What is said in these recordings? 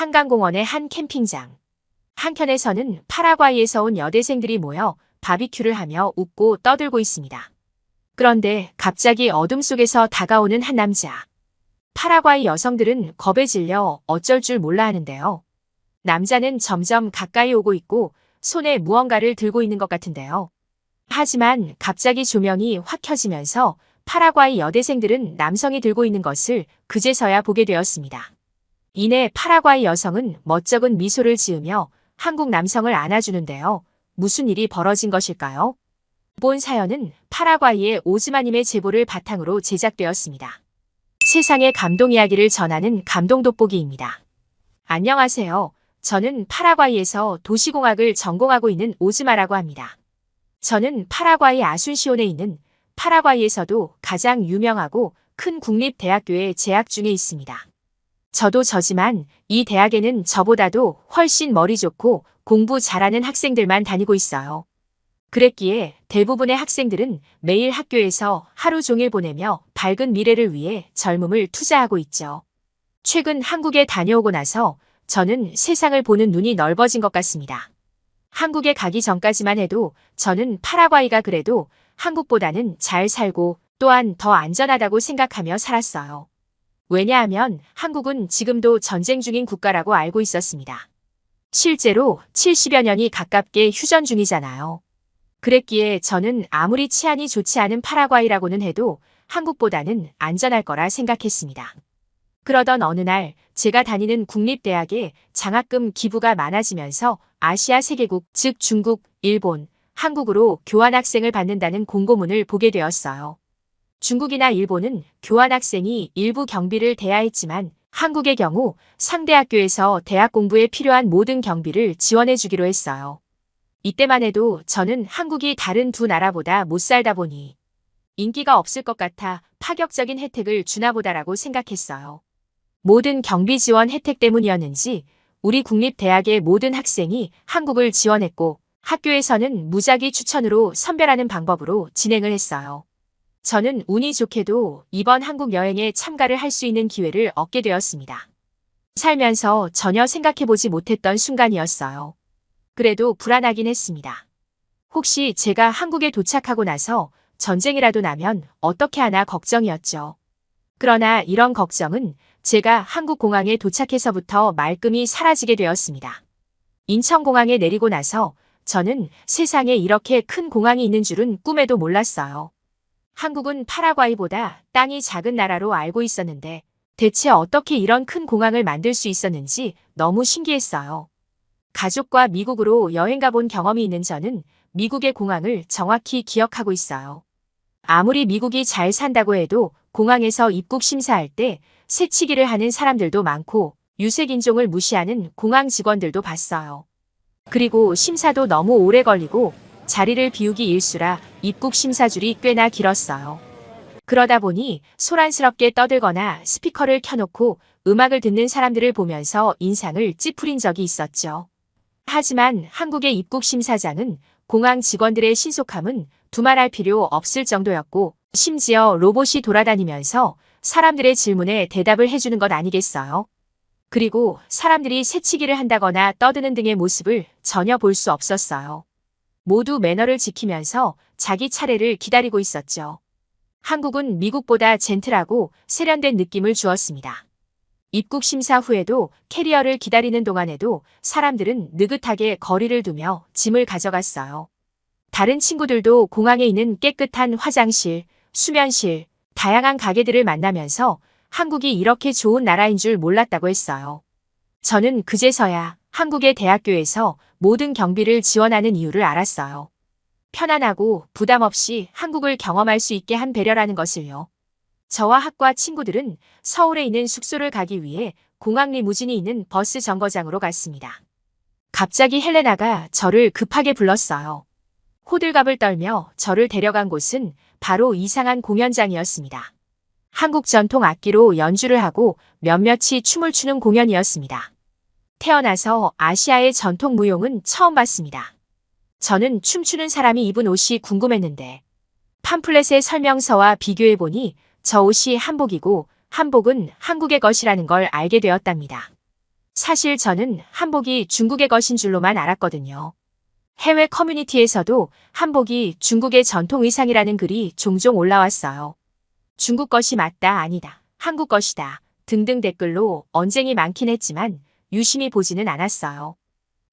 한강공원의 한 캠핑장. 한켠에서는 파라과이에서 온 여대생들이 모여 바비큐를 하며 웃고 떠들고 있습니다. 그런데 갑자기 어둠 속에서 다가오는 한 남자. 파라과이 여성들은 겁에 질려 어쩔 줄 몰라 하는데요. 남자는 점점 가까이 오고 있고 손에 무언가를 들고 있는 것 같은데요. 하지만 갑자기 조명이 확 켜지면서 파라과이 여대생들은 남성이 들고 있는 것을 그제서야 보게 되었습니다. 이내 파라과이 여성은 멋쩍은 미소를 지으며 한국 남성을 안아주는데요. 무슨 일이 벌어진 것일까요? 본 사연은 파라과이의 오즈마님의 제보를 바탕으로 제작되었습니다. 세상의 감동 이야기를 전하는 감동 돋보기입니다. 안녕하세요. 저는 파라과이에서 도시공학을 전공하고 있는 오즈마라고 합니다. 저는 파라과이 아순시온에 있는 파라과이에서도 가장 유명하고 큰 국립대학교에 재학 중에 있습니다. 저도 저지만 이 대학에는 저보다도 훨씬 머리 좋고 공부 잘하는 학생들만 다니고 있어요. 그랬기에 대부분의 학생들은 매일 학교에서 하루 종일 보내며 밝은 미래를 위해 젊음을 투자하고 있죠. 최근 한국에 다녀오고 나서 저는 세상을 보는 눈이 넓어진 것 같습니다. 한국에 가기 전까지만 해도 저는 파라과이가 그래도 한국보다는 잘 살고 또한 더 안전하다고 생각하며 살았어요. 왜냐하면 한국은 지금도 전쟁 중인 국가라고 알고 있었습니다. 실제로 70여 년이 가깝게 휴전 중이잖아요. 그랬기에 저는 아무리 치안이 좋지 않은 파라과이라고는 해도 한국보다는 안전할 거라 생각했습니다. 그러던 어느 날 제가 다니는 국립대학에 장학금 기부가 많아지면서 아시아 세계국, 즉 중국, 일본, 한국으로 교환학생을 받는다는 공고문을 보게 되었어요. 중국이나 일본은 교환학생이 일부 경비를 대야 했지만 한국의 경우 상대 학교에서 대학 공부에 필요한 모든 경비를 지원해 주기로 했어요. 이때만 해도 저는 한국이 다른 두 나라보다 못 살다 보니 인기가 없을 것 같아 파격적인 혜택을 주나 보다라고 생각했어요. 모든 경비 지원 혜택 때문이었는지 우리 국립대학의 모든 학생이 한국을 지원했고 학교에서는 무작위 추천으로 선별하는 방법으로 진행을 했어요. 저는 운이 좋게도 이번 한국 여행에 참가를 할 수 있는 기회를 얻게 되었습니다. 살면서 전혀 생각해보지 못했던 순간이었어요. 그래도 불안하긴 했습니다. 혹시 제가 한국에 도착하고 나서 전쟁이라도 나면 어떻게 하나 걱정이었죠. 그러나 이런 걱정은 제가 한국공항에 도착해서부터 말끔히 사라지게 되었습니다. 인천공항에 내리고 나서 저는 세상에 이렇게 큰 공항이 있는 줄은 꿈에도 몰랐어요. 한국은 파라과이보다 땅이 작은 나라로 알고 있었는데 대체 어떻게 이런 큰 공항을 만들 수 있었는지 너무 신기했어요. 가족과 미국으로 여행 가본 경험이 있는 저는 미국의 공항을 정확히 기억하고 있어요. 아무리 미국이 잘 산다고 해도 공항에서 입국 심사할 때 새치기를 하는 사람들도 많고 유색인종을 무시하는 공항 직원들도 봤어요. 그리고 심사도 너무 오래 걸리고 자리를 비우기 일수라 입국 심사줄이 꽤나 길었어요. 그러다 보니 소란스럽게 떠들거나 스피커를 켜놓고 음악을 듣는 사람들을 보면서 인상을 찌푸린 적이 있었죠. 하지만 한국의 입국 심사장은 공항 직원들의 신속함은 두말할 필요 없을 정도였고 심지어 로봇이 돌아다니면서 사람들의 질문에 대답을 해주는 것 아니겠어요? 그리고 사람들이 새치기를 한다거나 떠드는 등의 모습을 전혀 볼 수 없었어요. 모두 매너를 지키면서 자기 차례를 기다리고 있었죠. 한국은 미국보다 젠틀하고 세련된 느낌을 주었습니다. 입국 심사 후에도 캐리어를 기다리는 동안에도 사람들은 느긋하게 거리를 두며 짐을 가져갔어요. 다른 친구들도 공항에 있는 깨끗한 화장실, 수면실, 다양한 가게들을 만나면서 한국이 이렇게 좋은 나라인 줄 몰랐다고 했어요. 저는 그제서야 한국의 대학교에서 모든 경비를 지원하는 이유를 알았어요. 편안하고 부담 없이 한국을 경험할 수 있게 한 배려라는 것을요. 저와 학과 친구들은 서울에 있는 숙소를 가기 위해 공항 리무진이 있는 버스 정거장으로 갔습니다. 갑자기 헬레나가 저를 급하게 불렀어요. 호들갑을 떨며 저를 데려간 곳은 바로 이상한 공연장이었습니다. 한국 전통 악기로 연주를 하고 몇몇이 춤을 추는 공연이었습니다. 태어나서 아시아의 전통 무용은 처음 봤습니다. 저는 춤추는 사람이 입은 옷이 궁금했는데 팜플렛의 설명서와 비교해보니 저 옷이 한복이고 한복은 한국의 것이라는 걸 알게 되었답니다. 사실 저는 한복이 중국의 것인 줄로만 알았거든요. 해외 커뮤니티에서도 한복이 중국의 전통 의상이라는 글이 종종 올라왔어요. 중국 것이 맞다, 아니다, 한국 것이다 등등 댓글로 언쟁이 많긴 했지만 유심히 보지는 않았어요.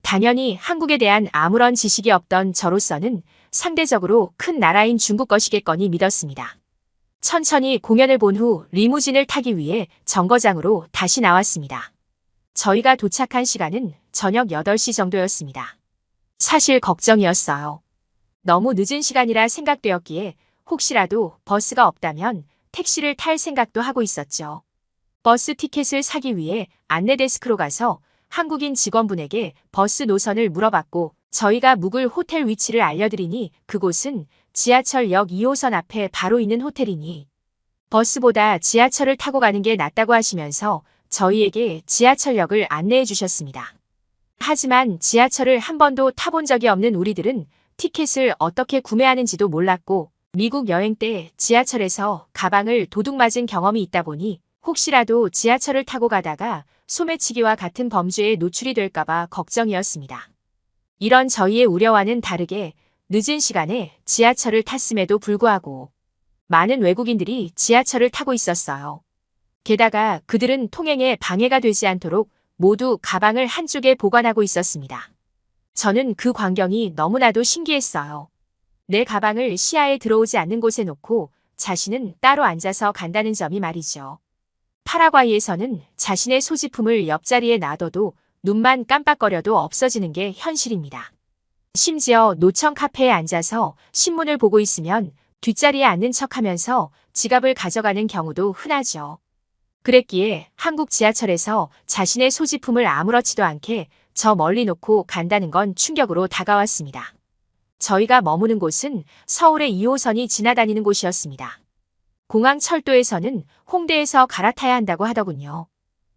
당연히 한국에 대한 아무런 지식이 없던 저로서는 상대적으로 큰 나라인 중국 것이겠거니 믿었습니다. 천천히 공연을 본 후 리무진을 타기 위해 정거장으로 다시 나왔습니다. 저희가 도착한 시간은 저녁 8시 정도였습니다. 사실 걱정이었어요. 너무 늦은 시간이라 생각되었기에 혹시라도 버스가 없다면 택시를 탈 생각도 하고 있었죠. 버스 티켓을 사기 위해 안내 데스크로 가서 한국인 직원분에게 버스 노선을 물어봤고 저희가 묵을 호텔 위치를 알려드리니 그곳은 지하철역 2호선 앞에 바로 있는 호텔이니 버스보다 지하철을 타고 가는 게 낫다고 하시면서 저희에게 지하철역을 안내해 주셨습니다. 하지만 지하철을 한 번도 타본 적이 없는 우리들은 티켓을 어떻게 구매하는지도 몰랐고 미국 여행 때 지하철에서 가방을 도둑 맞은 경험이 있다 보니 혹시라도 지하철을 타고 가다가 소매치기와 같은 범죄에 노출이 될까봐 걱정이었습니다. 이런 저희의 우려와는 다르게 늦은 시간에 지하철을 탔음에도 불구하고 많은 외국인들이 지하철을 타고 있었어요. 게다가 그들은 통행에 방해가 되지 않도록 모두 가방을 한쪽에 보관하고 있었습니다. 저는 그 광경이 너무나도 신기했어요. 내 가방을 시야에 들어오지 않는 곳에 놓고 자신은 따로 앉아서 간다는 점이 말이죠. 파라과이에서는 자신의 소지품을 옆자리에 놔둬도 눈만 깜빡거려도 없어지는 게 현실입니다. 심지어 노천 카페에 앉아서 신문을 보고 있으면 뒷자리에 앉는 척하면서 지갑을 가져가는 경우도 흔하죠. 그랬기에 한국 지하철에서 자신의 소지품을 아무렇지도 않게 저 멀리 놓고 간다는 건 충격으로 다가왔습니다. 저희가 머무는 곳은 서울의 2호선이 지나다니는 곳이었습니다. 공항철도에서는 홍대에서 갈아타야 한다고 하더군요.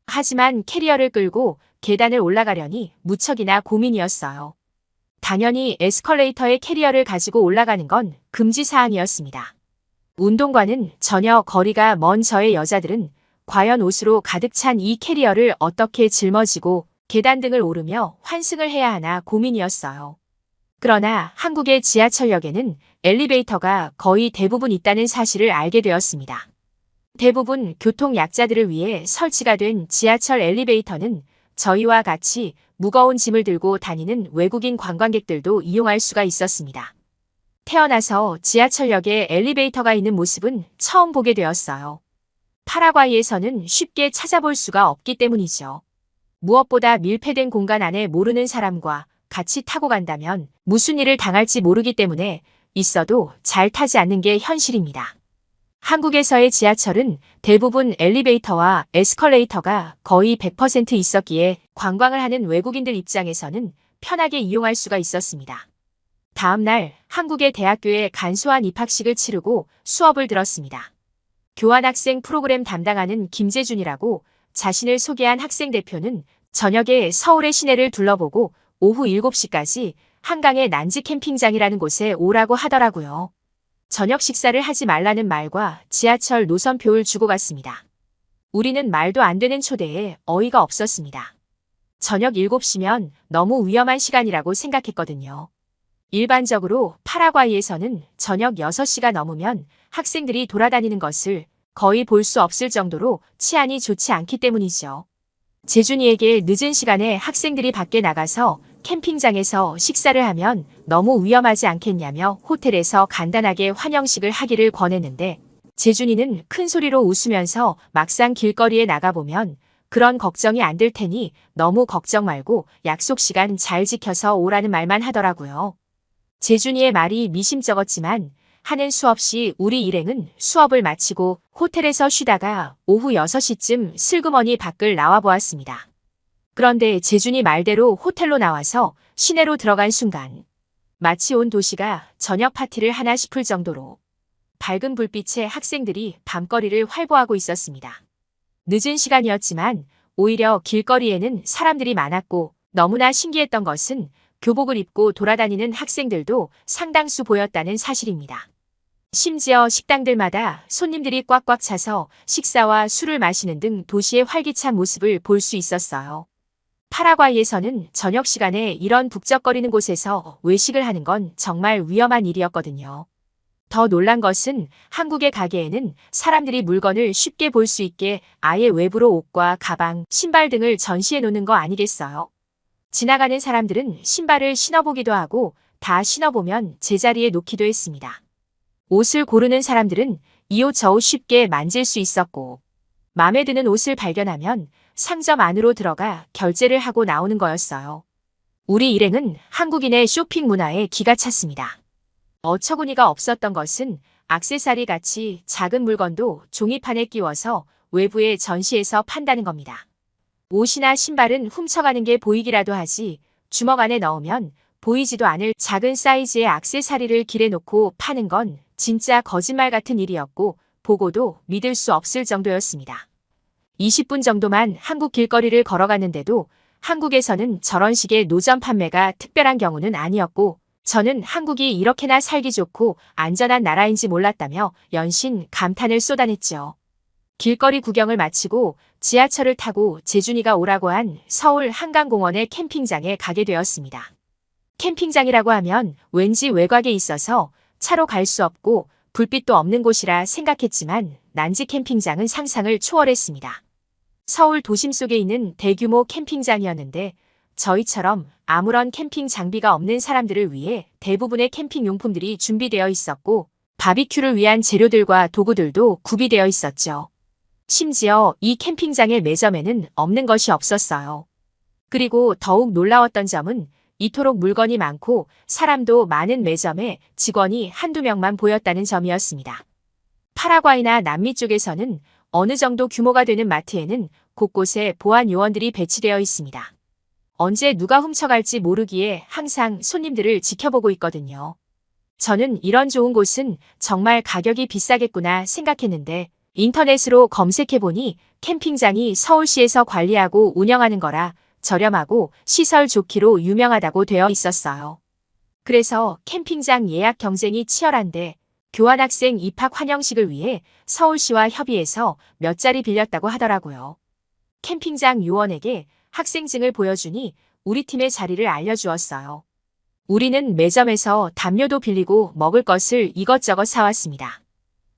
하지만 캐리어를 끌고 계단을 올라가려니 무척이나 고민이었어요. 당연히 에스컬레이터에 캐리어를 가지고 올라가는 건 금지사항이었습니다. 운동과는 전혀 거리가 먼 저의 여자들은 과연 옷으로 가득 찬 이 캐리어를 어떻게 짊어지고 계단 등을 오르며 환승을 해야 하나 고민이었어요. 그러나 한국의 지하철역에는 엘리베이터가 거의 대부분 있다는 사실을 알게 되었습니다. 대부분 교통약자들을 위해 설치가 된 지하철 엘리베이터는 저희와 같이 무거운 짐을 들고 다니는 외국인 관광객들도 이용할 수가 있었습니다. 태어나서 지하철역에 엘리베이터가 있는 모습은 처음 보게 되었어요. 파라과이에서는 쉽게 찾아볼 수가 없기 때문이죠. 무엇보다 밀폐된 공간 안에 모르는 사람과 같이 타고 간다면 무슨 일을 당할지 모르기 때문에 있어도 잘 타지 않는 게 현실입니다. 한국에서의 지하철은 대부분 엘리베이터와 에스컬레이터가 거의 100% 있었기에 관광을 하는 외국인들 입장에서는 편하게 이용할 수가 있었습니다. 다음 날 한국의 대학교에 간소한 입학식을 치르고 수업을 들었습니다. 교환학생 프로그램 담당하는 김재준이라고 자신을 소개한 학생 대표는 저녁에 서울의 시내를 둘러보고 오후 7시까지 한강의 난지 캠핑장이라는 곳에 오라고 하더라고요. 저녁 식사를 하지 말라는 말과 지하철 노선표를 주고 갔습니다. 우리는 말도 안 되는 초대에 어이가 없었습니다. 저녁 7시면 너무 위험한 시간이라고 생각했거든요. 일반적으로 파라과이에서는 저녁 6시가 넘으면 학생들이 돌아다니는 것을 거의 볼 수 없을 정도로 치안이 좋지 않기 때문이죠. 재준이에게 늦은 시간에 학생들이 밖에 나가서 캠핑장에서 식사를 하면 너무 위험하지 않겠냐며 호텔에서 간단하게 환영식을 하기를 권했는데 재준이는 큰 소리로 웃으면서 막상 길거리에 나가보면 그런 걱정이 안 될 테니 너무 걱정 말고 약속 시간 잘 지켜서 오라는 말만 하더라고요. 재준이의 말이 미심쩍었지만 하는 수 없이 우리 일행은 수업을 마치고 호텔에서 쉬다가 오후 6시쯤 슬그머니 밖을 나와 보았습니다. 그런데 재준이 말대로 호텔로 나와서 시내로 들어간 순간 마치 온 도시가 저녁 파티를 하나 싶을 정도로 밝은 불빛에 학생들이 밤거리를 활보하고 있었습니다. 늦은 시간이었지만 오히려 길거리에는 사람들이 많았고 너무나 신기했던 것은 교복을 입고 돌아다니는 학생들도 상당수 보였다는 사실입니다. 심지어 식당들마다 손님들이 꽉꽉 차서 식사와 술을 마시는 등 도시의 활기찬 모습을 볼 수 있었어요. 파라과이에서는 저녁 시간에 이런 북적거리는 곳에서 외식을 하는 건 정말 위험한 일이었거든요. 더 놀란 것은 한국의 가게에는 사람들이 물건을 쉽게 볼 수 있게 아예 외부로 옷과 가방, 신발 등을 전시해 놓는 거 아니겠어요? 지나가는 사람들은 신발을 신어보기도 하고 다 신어보면 제자리에 놓기도 했습니다. 옷을 고르는 사람들은 이 옷 저 옷 쉽게 만질 수 있었고 마음에 드는 옷을 발견하면 상점 안으로 들어가 결제를 하고 나오는 거였어요. 우리 일행은 한국인의 쇼핑 문화에 기가 찼습니다. 어처구니가 없었던 것은 액세서리 같이 작은 물건도 종이판에 끼워서 외부에 전시해서 판다는 겁니다. 옷이나 신발은 훔쳐가는 게 보이기라도 하지 주먹 안에 넣으면 보이지도 않을 작은 사이즈의 액세서리를 길에 놓고 파는 건 진짜 거짓말 같은 일이었고 보고도 믿을 수 없을 정도였습니다. 20분 정도만 한국 길거리를 걸어갔는데도 한국에서는 저런 식의 노점 판매가 특별한 경우는 아니었고 저는 한국이 이렇게나 살기 좋고 안전한 나라인지 몰랐다며 연신 감탄을 쏟아냈죠. 길거리 구경을 마치고 지하철을 타고 재준이가 오라고 한 서울 한강공원의 캠핑장에 가게 되었습니다. 캠핑장이라고 하면 왠지 외곽에 있어서 차로 갈 수 없고 불빛도 없는 곳이라 생각했지만 난지 캠핑장은 상상을 초월했습니다. 서울 도심 속에 있는 대규모 캠핑장이었는데 저희처럼 아무런 캠핑 장비가 없는 사람들을 위해 대부분의 캠핑 용품들이 준비되어 있었고 바비큐를 위한 재료들과 도구들도 구비되어 있었죠. 심지어 이 캠핑장의 매점에는 없는 것이 없었어요. 그리고 더욱 놀라웠던 점은 이토록 물건이 많고 사람도 많은 매점에 직원이 한두 명만 보였다는 점이었습니다. 파라과이나 남미 쪽에서는 어느 정도 규모가 되는 마트에는 곳곳에 보안 요원들이 배치되어 있습니다. 언제 누가 훔쳐갈지 모르기에 항상 손님들을 지켜보고 있거든요. 저는 이런 좋은 곳은 정말 가격이 비싸겠구나 생각했는데 인터넷으로 검색해보니 캠핑장이 서울시에서 관리하고 운영하는 거라 저렴하고 시설 좋기로 유명하다고 되어 있었어요. 그래서 캠핑장 예약 경쟁이 치열한데 교환학생 입학 환영식을 위해 서울시와 협의해서 몇 자리 빌렸다고 하더라고요. 캠핑장 요원에게 학생증을 보여주니 우리 팀의 자리를 알려주었어요. 우리는 매점에서 담요도 빌리고 먹을 것을 이것저것 사왔습니다.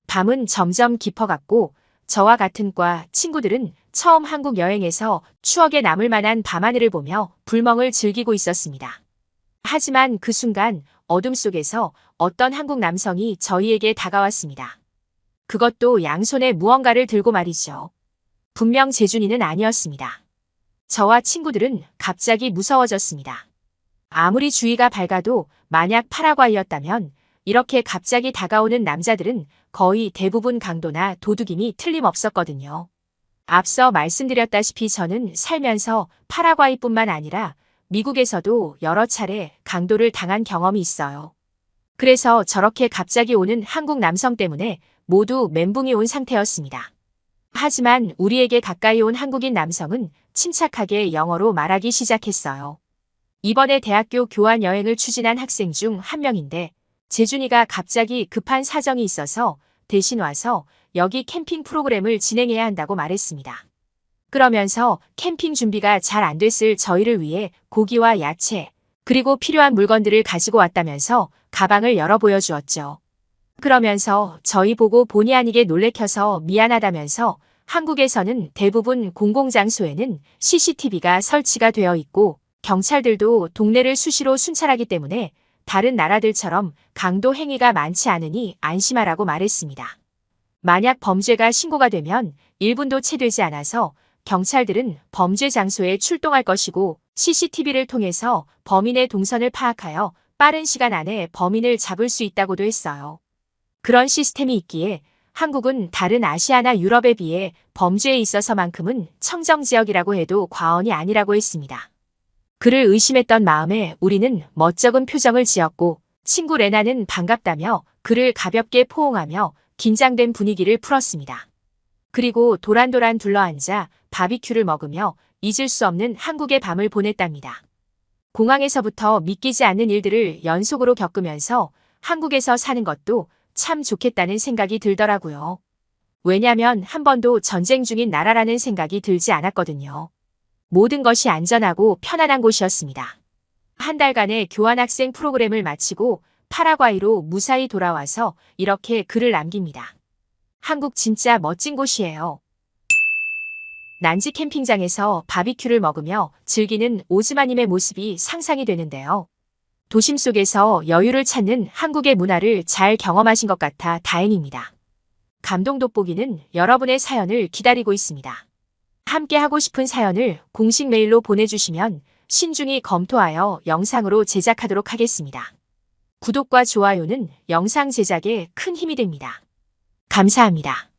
밤은 점점 깊어갔고 저와 같은 과 친구들은 처음 한국 여행에서 추억에 남을 만한 밤하늘을 보며 불멍을 즐기고 있었습니다. 하지만 그 순간 어둠 속에서 어떤 한국 남성이 저희에게 다가왔습니다. 그것도 양손에 무언가를 들고 말이죠. 분명 재준이는 아니었습니다. 저와 친구들은 갑자기 무서워졌습니다. 아무리 주위가 밝아도 만약 파라과이였다면 이렇게 갑자기 다가오는 남자들은 거의 대부분 강도나 도둑임이 틀림없었거든요. 앞서 말씀드렸다시피 저는 살면서 파라과이뿐만 아니라 미국에서도 여러 차례 강도를 당한 경험이 있어요. 그래서 저렇게 갑자기 오는 한국 남성 때문에 모두 멘붕이 온 상태였습니다. 하지만 우리에게 가까이 온 한국인 남성은 침착하게 영어로 말하기 시작했어요. 이번에 대학교 교환 여행을 추진한 학생 중 한 명인데 재준이가 갑자기 급한 사정이 있어서 대신 와서 여기 캠핑 프로그램을 진행해야 한다고 말했습니다. 그러면서 캠핑 준비가 잘 안 됐을 저희를 위해 고기와 야채, 그리고 필요한 물건들을 가지고 왔다면서 가방을 열어 보여주었죠. 그러면서 저희 보고 본의 아니게 놀래켜서 미안하다면서 한국에서는 대부분 공공장소에는 CCTV가 설치가 되어 있고 경찰들도 동네를 수시로 순찰하기 때문에 다른 나라들처럼 강도 행위가 많지 않으니 안심하라고 말했습니다. 만약 범죄가 신고가 되면 1분도 채 되지 않아서 경찰들은 범죄 장소에 출동할 것이고 CCTV를 통해서 범인의 동선을 파악하여 빠른 시간 안에 범인을 잡을 수 있다고도 했어요. 그런 시스템이 있기에 한국은 다른 아시아나 유럽에 비해 범죄에 있어서만큼은 청정지역이라고 해도 과언이 아니라고 했습니다. 그를 의심했던 마음에 우리는 멋쩍은 표정을 지었고 친구 레나는 반갑다며 그를 가볍게 포옹하며 긴장된 분위기를 풀었습니다. 그리고 도란도란 둘러앉아 바비큐를 먹으며 잊을 수 없는 한국의 밤을 보냈답니다. 공항에서부터 믿기지 않는 일들을 연속으로 겪으면서 한국에서 사는 것도 참 좋겠다는 생각이 들더라고요. 왜냐면 한 번도 전쟁 중인 나라라는 생각이 들지 않았거든요. 모든 것이 안전하고 편안한 곳이었습니다. 한 달간의 교환학생 프로그램을 마치고 파라과이로 무사히 돌아와서 이렇게 글을 남깁니다. 한국 진짜 멋진 곳이에요. 난지 캠핑장에서 바비큐를 먹으며 즐기는 오즈마님의 모습이 상상이 되는데요. 도심 속에서 여유를 찾는 한국의 문화를 잘 경험하신 것 같아 다행입니다. 감동 돋보기는 여러분의 사연을 기다리고 있습니다. 함께 하고 싶은 사연을 공식 메일로 보내주시면 신중히 검토하여 영상으로 제작하도록 하겠습니다. 구독과 좋아요는 영상 제작에 큰 힘이 됩니다. 감사합니다.